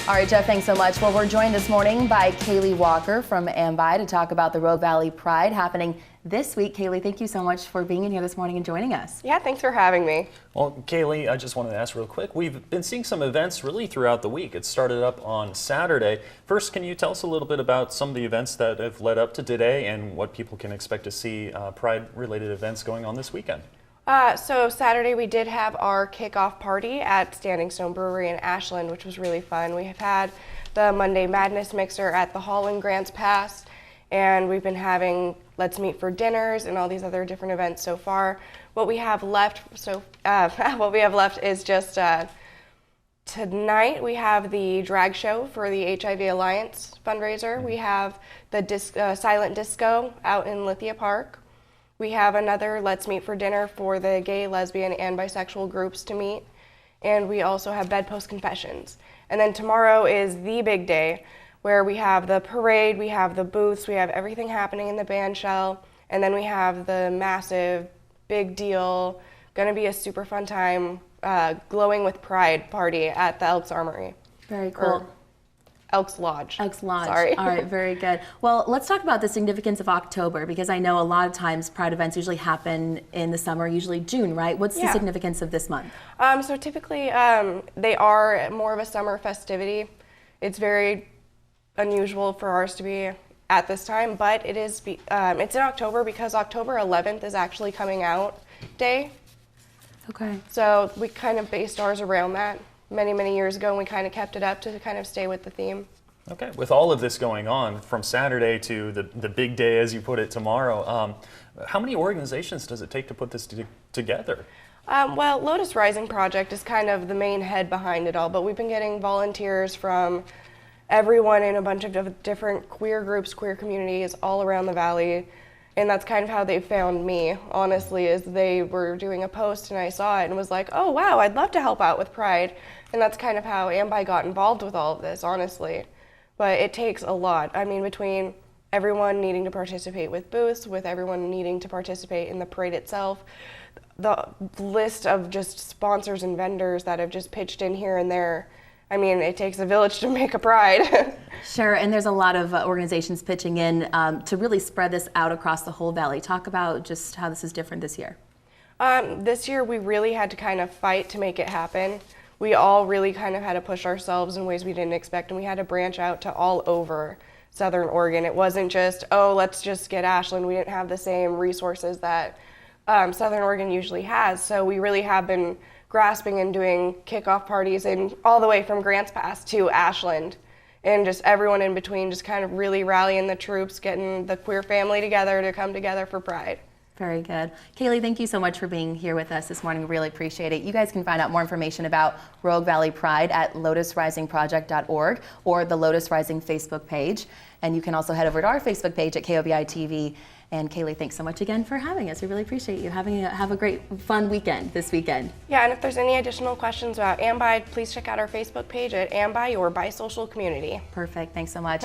All right, Jeff, thanks so much. Well, we're joined this morning by Kaylee Walker from AMBI to talk about the Rogue Valley Pride happening this week. Kaylee, thank you so much for being in here this morning and joining us. Yeah, thanks for having me. Well, Kaylee, I just wanted to ask real quick. We've been seeing some events really throughout the week. It started up on Saturday. First, can you tell us a little bit about some of the events that have led up to today and what people can expect to see Pride-related events going on this weekend? So Saturday we did have our kickoff party at Standing Stone Brewery in Ashland, which was really fun. We have had the Monday Madness Mixer at the Hall in Grants Pass, and we've been having Let's Meet for dinners and all these other different events so far. What we have left, is just tonight we have the drag show for the HIV Alliance fundraiser. We have the silent disco out in Lithia Park. We have another Let's Meet for dinner for the gay, lesbian, and bisexual groups to meet. And we also have bedpost confessions. And then tomorrow is the big day where we have the parade, we have the booths, we have everything happening in the band shell, and then we have the massive, big deal, gonna be a super fun time, Glowing with Pride party at the Elks Armory. Very cool. Elks Lodge. Elks Lodge. Sorry. All right, very good. Well, let's talk about the significance of October, because I know a lot of times Pride events usually happen in the summer, usually June, right? What's the significance of this month? So typically they are more of a summer festivity. It's very unusual for ours to be at this time, but it is. It's in October because October 11th is actually coming out day. Okay. So we kind of based ours around that many years ago, and we kind of kept it up to kind of stay with the theme. Okay, with all of this going on from Saturday to the big day, as you put it, tomorrow, how many organizations does it take to put this together? Well, Lotus Rising Project is kind of the main head behind it all, but we've been getting volunteers from everyone in a bunch of different queer groups, queer communities all around the valley. And that's kind of how they found me, honestly, is they were doing a post and I saw it and was like, oh wow, I'd love to help out with Pride. And that's kind of how AMBI got involved with all of this, honestly. But it takes a lot. I mean, between everyone needing to participate with booths, with everyone needing to participate in the parade itself, the list of just sponsors and vendors that have just pitched in here and there. I mean, it takes a village to make a Pride. Sure, and there's a lot of organizations pitching in to really spread this out across the whole valley. Talk about just how this is different this year. This year we really had to kind of fight to make it happen. We all really kind of had to push ourselves in ways we didn't expect, and we had to branch out to all over Southern Oregon. It wasn't just, oh, let's just get Ashland. We didn't have the same resources that Southern Oregon usually has, so we really have been grasping and doing kickoff parties and all the way from Grants Pass to Ashland, and just everyone in between, just kind of really rallying the troops, getting the queer family together to come together for Pride. Very good. Kaylee, thank you so much for being here with us this morning. Really appreciate it. You guys can find out more information about Rogue Valley Pride at lotusrisingproject.org or the Lotus Rising Facebook page. And you can also head over to our Facebook page at KOBI-TV. And Kaylee, thanks so much again for having us. We really appreciate you. Have a great, fun weekend this weekend. Yeah, and if there's any additional questions about AMBI, please check out our Facebook page at AMBI or Bisocial Community. Perfect. Thanks so much.